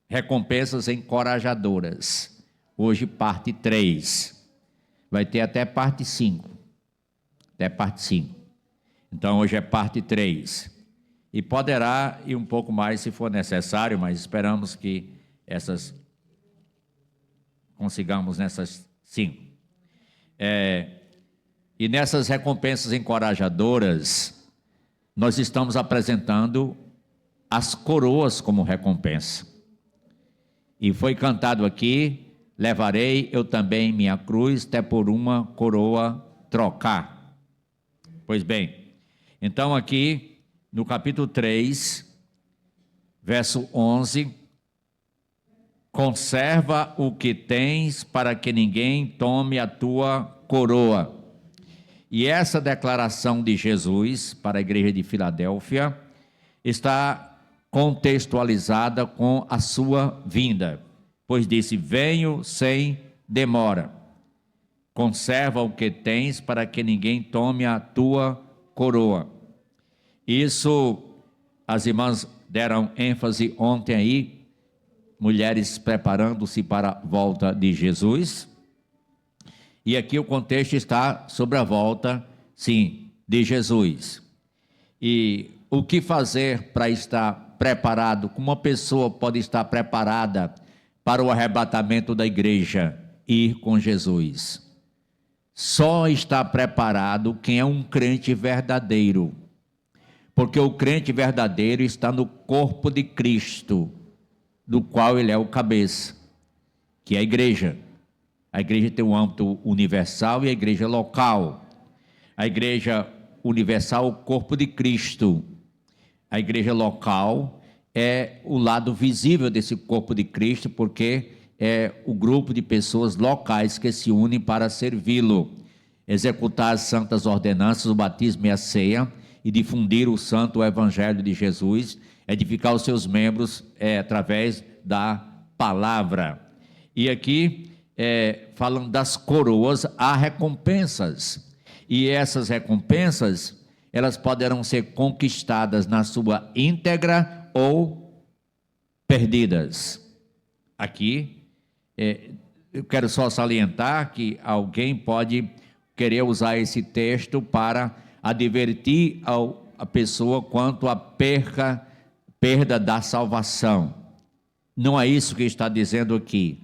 recompensas encorajadoras. Hoje, parte 3. Vai ter até parte 5. Até parte 5. Então, hoje é parte 3. E poderá ir um pouco mais se for necessário, mas esperamos que consigamos nessas 5. E nessas recompensas encorajadoras, nós estamos apresentando as coroas como recompensa. E foi cantado aqui: levarei eu também minha cruz, até por uma coroa trocar. Pois bem, então aqui no capítulo 3, verso 11, conserva o que tens para que ninguém tome a tua coroa. E essa declaração de Jesus para a igreja de Filadélfia está contextualizada com a sua vinda, pois disse: venho sem demora, conserva o que tens para que ninguém tome a tua coroa. Isso as irmãs deram ênfase ontem aí, mulheres preparando-se para a volta de Jesus. E aqui o contexto está sobre a volta, sim, de Jesus. E o que fazer para estar preparado? Como uma pessoa pode estar preparada para o arrebatamento da igreja? Ir com Jesus. Só está preparado quem é um crente verdadeiro. Porque o crente verdadeiro está no corpo de Cristo, do qual ele é o cabeça, que é a igreja. A igreja tem um âmbito universal e a igreja local. A igreja universal, o corpo de Cristo. A igreja local é o lado visível desse corpo de Cristo, porque é o grupo de pessoas locais que se unem para servi-lo, executar as santas ordenanças, o batismo e a ceia, e difundir o santo evangelho de Jesus, edificar os seus membros através da palavra. E aqui, falando das coroas, há recompensas, e essas recompensas, elas poderão ser conquistadas na sua íntegra ou perdidas. Aqui, eu quero só salientar que alguém pode querer usar esse texto para advertir a pessoa quanto à perda da salvação. Não é isso que está dizendo aqui.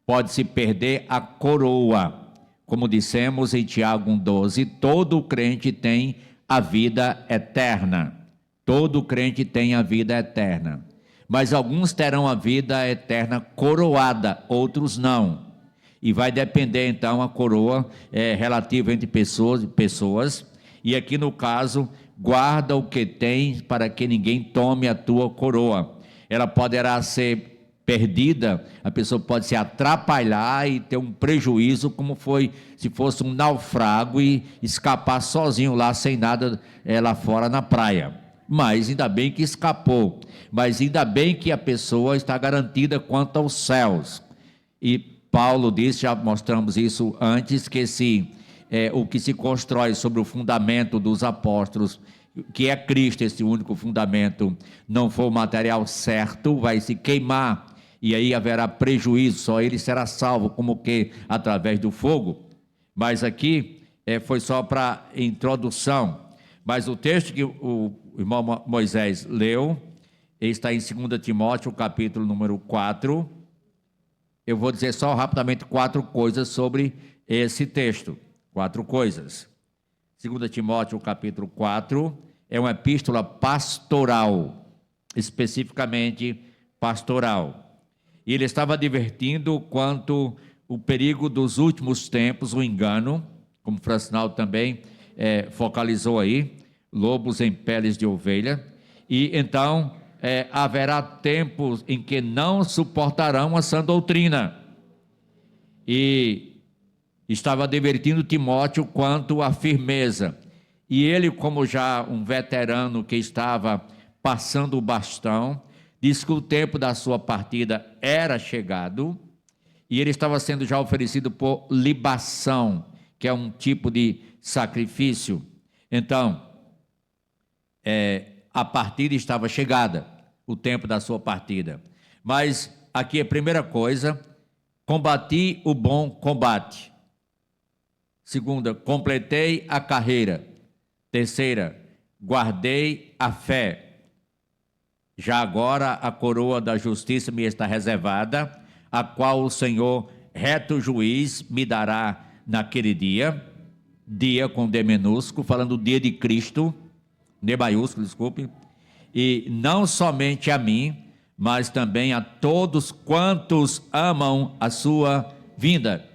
Pode-se perder a coroa. Como dissemos em Tiago 1,12, todo crente tem a vida eterna. Todo crente tem a vida eterna. Mas alguns terão a vida eterna coroada, outros não. E vai depender então a coroa relativa entre pessoas. E aqui no caso, guarda o que tens para que ninguém tome a tua coroa. Ela poderá ser perdida, a pessoa pode se atrapalhar e ter um prejuízo, como foi se fosse um naufrago e escapar sozinho lá, sem nada lá fora na praia. Mas ainda bem que escapou, mas ainda bem que a pessoa está garantida quanto aos céus. E Paulo disse, já mostramos isso antes, que o que se constrói sobre o fundamento dos apóstolos, que é Cristo, esse único fundamento, não for o material certo, vai se queimar, e aí haverá prejuízo, só ele será salvo, como que através do fogo. Mas aqui foi só para introdução. Mas o texto que o irmão Moisés leu, está em 2 Timóteo, capítulo número 4. Eu vou dizer só rapidamente 4 coisas sobre esse texto. 4 coisas. 2 Timóteo, capítulo 4, é uma epístola pastoral, especificamente pastoral. E ele estava advertindo quanto o perigo dos últimos tempos, o engano, como o Francinal também focalizou aí, lobos em peles de ovelha, e então haverá tempos em que não suportarão a sã doutrina. E estava advertindo Timóteo quanto à firmeza. E ele, como já um veterano que estava passando o bastão, disse que o tempo da sua partida era chegado, e ele estava sendo já oferecido por libação, que é um tipo de sacrifício. Então, a partida estava chegada. o tempo da sua partida. Mas aqui a primeira coisa, combati o bom combate. Segunda, completei a carreira. Terceira, guardei a fé. Já agora a coroa da justiça me está reservada, a qual o Senhor, reto juiz, me dará naquele dia, dia com D minúsculo, falando do dia de Cristo, D maiúsculo, desculpe, e não somente a mim, mas também a todos quantos amam a sua vinda.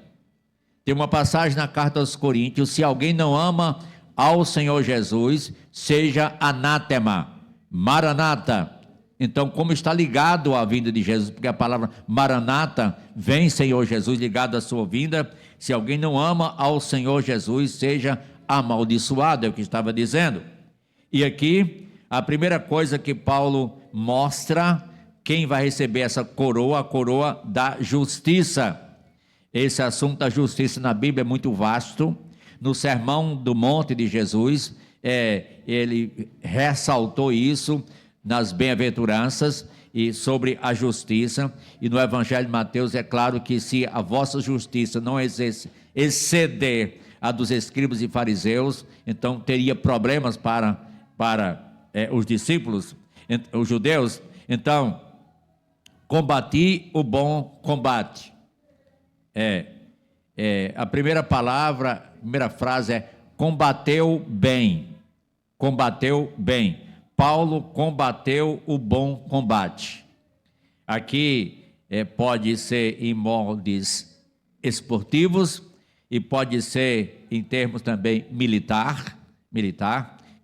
Tem uma passagem na carta aos Coríntios: se alguém não ama ao Senhor Jesus, seja anátema, maranata. Então, como está ligado à vinda de Jesus, porque a palavra maranata, vem Senhor Jesus, ligado à sua vinda, se alguém não ama ao Senhor Jesus, seja amaldiçoado, é o que estava dizendo. E aqui, a primeira coisa que Paulo mostra, quem vai receber essa coroa, a coroa da justiça. Esse assunto da justiça na Bíblia é muito vasto. No Sermão do Monte de Jesus, ele ressaltou isso nas bem-aventuranças e sobre a justiça. E no Evangelho de Mateus é claro que se a vossa justiça não exceder a dos escribas e fariseus, então teria problemas para os discípulos, os judeus. Então, combati o bom combate. A primeira palavra, a primeira frase é combateu bem. Combateu bem. Paulo combateu o bom combate. Aqui pode ser em moldes esportivos e pode ser em termos também militar,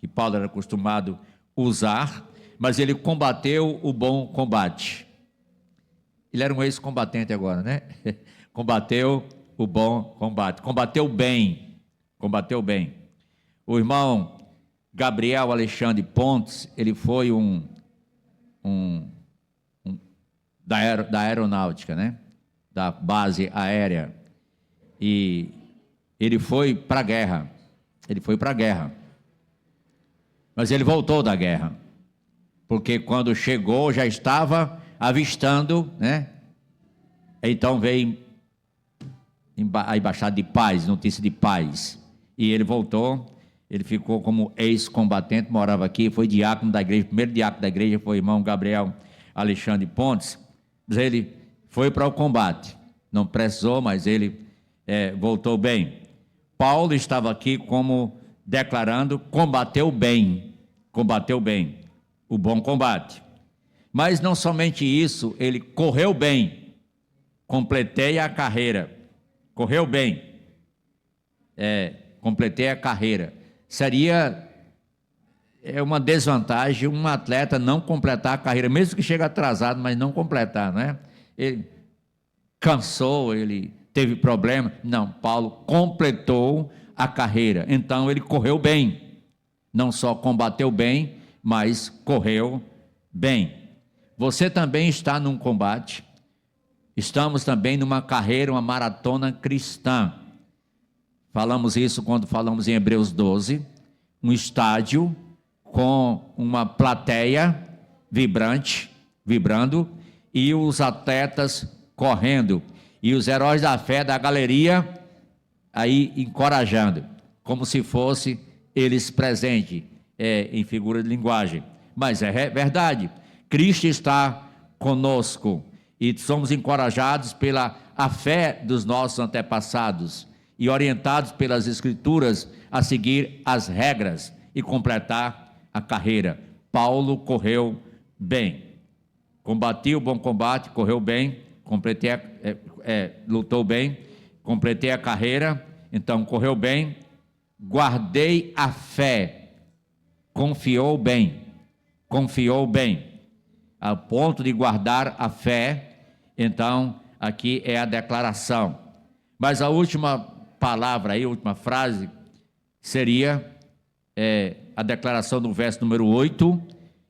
que Paulo era acostumado a usar, mas ele combateu o bom combate. Ele era um ex-combatente agora, né? Combateu o bom combate, combateu bem. O irmão Gabriel Alexandre Pontes, ele foi da aeronáutica, né? Da base aérea, e ele foi para a guerra, mas ele voltou da guerra, porque quando chegou já estava avistando, né? Então veio a embaixada de paz, notícia de paz, e ele voltou. Ele ficou como ex-combatente, morava aqui, foi diácono da igreja, primeiro diácono da igreja foi o irmão Gabriel Alexandre Pontes, mas ele foi para o combate, não precisou, mas ele voltou bem. Paulo estava aqui como declarando, combateu bem, o bom combate. Mas não somente isso, ele correu bem, completei a carreira, correu bem, completei a carreira. Seria uma desvantagem um atleta não completar a carreira, mesmo que chegue atrasado, mas não completar, não é? Ele cansou, ele teve problema. Não, Paulo completou a carreira, então ele correu bem, não só combateu bem, mas correu bem. Você também está num combate, estamos também numa carreira, uma maratona cristã. Falamos isso quando falamos em Hebreus 12, um estádio com uma plateia vibrando, e os atletas correndo, e os heróis da fé da galeria aí encorajando, como se fosse eles presentes, em figura de linguagem, mas é verdade. Cristo está conosco e somos encorajados pela a fé dos nossos antepassados e orientados pelas Escrituras a seguir as regras e completar a carreira. Paulo correu bem, combati o bom combate, correu bem, lutou bem, completei a carreira, então correu bem, guardei a fé, confiou bem, a ponto de guardar a fé. Então aqui é a declaração, mas a última palavra aí, a última frase, seria a declaração do verso número 8,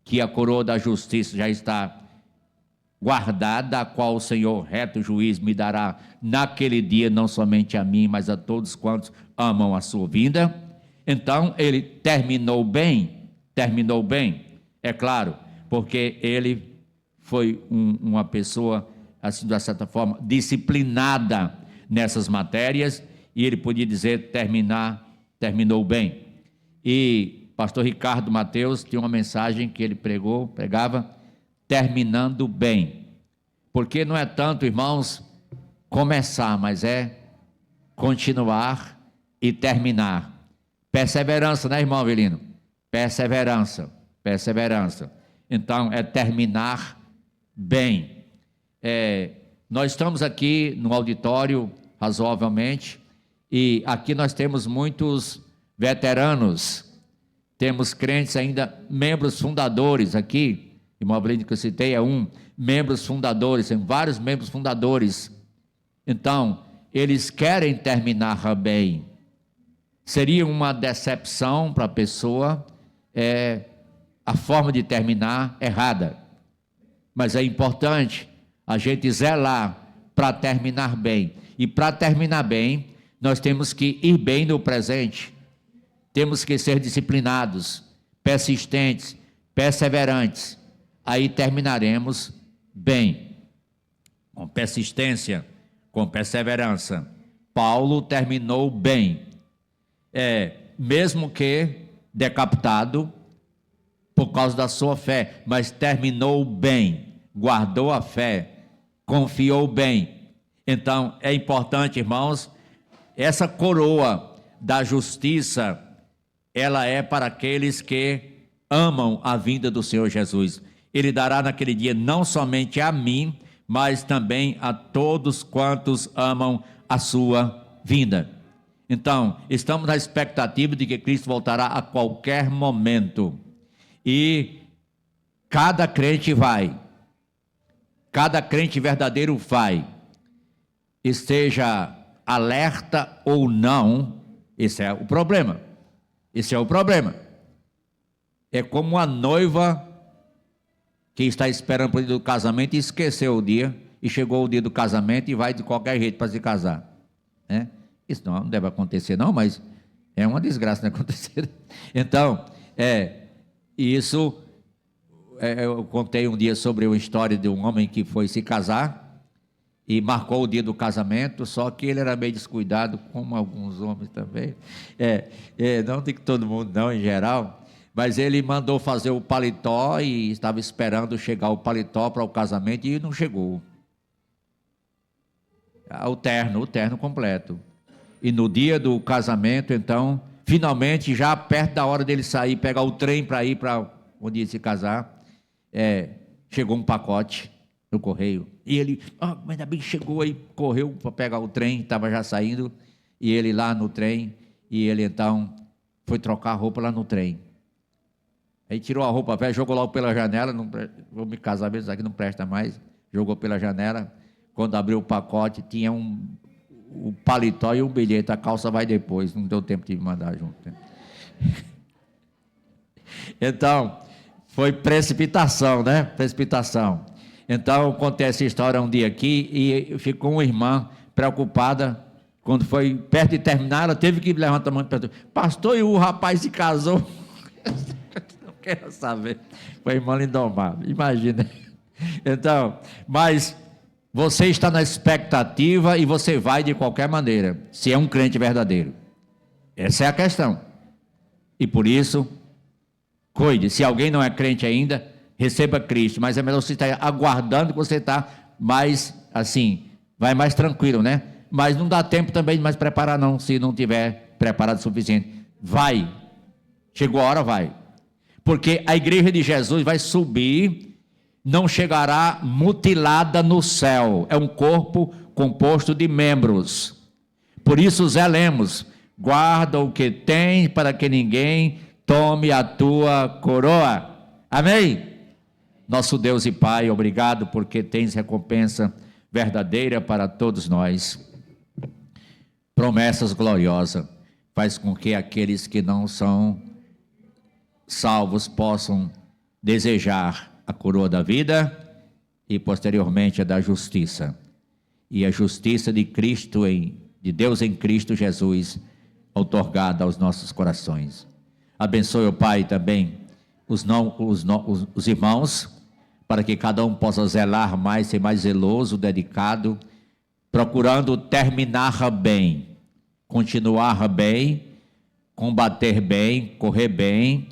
que a coroa da justiça já está guardada, a qual o Senhor, reto juiz, me dará naquele dia, não somente a mim, mas a todos quantos amam a sua vinda. Então ele terminou bem, é claro, porque ele foi uma pessoa, assim, de certa forma, disciplinada nessas matérias, e ele podia dizer, terminou bem. E pastor Ricardo Mateus tinha uma mensagem que ele pregava, terminando bem. Porque não é tanto, irmãos, começar, mas é continuar e terminar. Perseverança, né, irmão Avelino? Perseverança. Então, é terminar bem. Nós estamos aqui no auditório, razoavelmente, e aqui nós temos muitos veteranos, temos crentes ainda, membros fundadores aqui, irmão Avelino que eu citei membros fundadores, tem vários membros fundadores. Então, eles querem terminar bem. Seria uma decepção para a pessoa a forma de terminar errada. Mas é importante a gente zelar para terminar bem. E para terminar bem, nós temos que ir bem no presente. Temos que ser disciplinados, persistentes, perseverantes. Aí terminaremos bem. Com persistência, com perseverança. Paulo terminou bem. Mesmo que decapitado por causa da sua fé, mas terminou bem, guardou a fé, confiou bem. Então, é importante, irmãos, essa coroa da justiça, ela é para aqueles que amam a vinda do Senhor Jesus. Ele dará naquele dia não somente a mim, mas também a todos quantos amam a sua vinda. Então, estamos na expectativa de que Cristo voltará a qualquer momento. E cada crente verdadeiro vai, esteja alerta ou não, esse é o problema. É como a noiva que está esperando o dia do casamento e esqueceu o dia, e chegou o dia do casamento e vai de qualquer jeito para se casar, né? Isso não deve acontecer não, mas é uma desgraça não acontecer. Então, eu contei um dia sobre uma história de um homem que foi se casar e marcou o dia do casamento, só que ele era meio descuidado, como alguns homens também. Não digo todo mundo não, em geral, mas ele mandou fazer o paletó e estava esperando chegar o paletó para o casamento e não chegou. O terno completo. E no dia do casamento, então, finalmente, já perto da hora dele sair, pegar o trem para ir para onde ia se casar, chegou um pacote no correio. E ele, mas ainda bem que chegou, aí correu para pegar o trem, estava já saindo, e ele lá no trem, e ele então foi trocar a roupa lá no trem. Aí tirou a roupa velha, jogou logo pela janela, vou me casar mesmo, aqui não presta mais, jogou pela janela. Quando abriu o pacote, tinha o paletó e um bilhete, a calça vai depois, não deu tempo de mandar junto. Então, foi precipitação, né? Precipitação. Então, eu contei essa história um dia aqui e ficou uma irmã preocupada, quando foi perto de terminar, ela teve que levantar a mão e perguntar, pastor, e o rapaz se casou? Não quero saber. Foi a irmã Lindomar, imagina. Então, mas você está na expectativa e você vai de qualquer maneira, se é um crente verdadeiro. Essa é a questão. E por isso, cuide. Se alguém não é crente ainda, receba Cristo. Mas é melhor você estar aguardando que você está mais, assim, vai mais tranquilo, né? Mas não dá tempo também de mais preparar não, se não tiver preparado o suficiente. Vai. Chegou a hora, vai. Porque a igreja de Jesus vai subir, não chegará mutilada no céu. É um corpo composto de membros. Por isso zelemos, guarda o que tem para que ninguém tome a tua coroa. Amém? Nosso Deus e Pai, obrigado porque tens recompensa verdadeira para todos nós. Promessas gloriosas. Faz com que aqueles que não são salvos possam desejar a coroa da vida e posteriormente a da justiça. E a justiça de Cristo, de Deus em Cristo Jesus, outorgada aos nossos corações. Abençoe o Pai também os irmãos, para que cada um possa zelar mais, ser mais zeloso, dedicado, procurando terminar bem, continuar bem, combater bem, correr bem,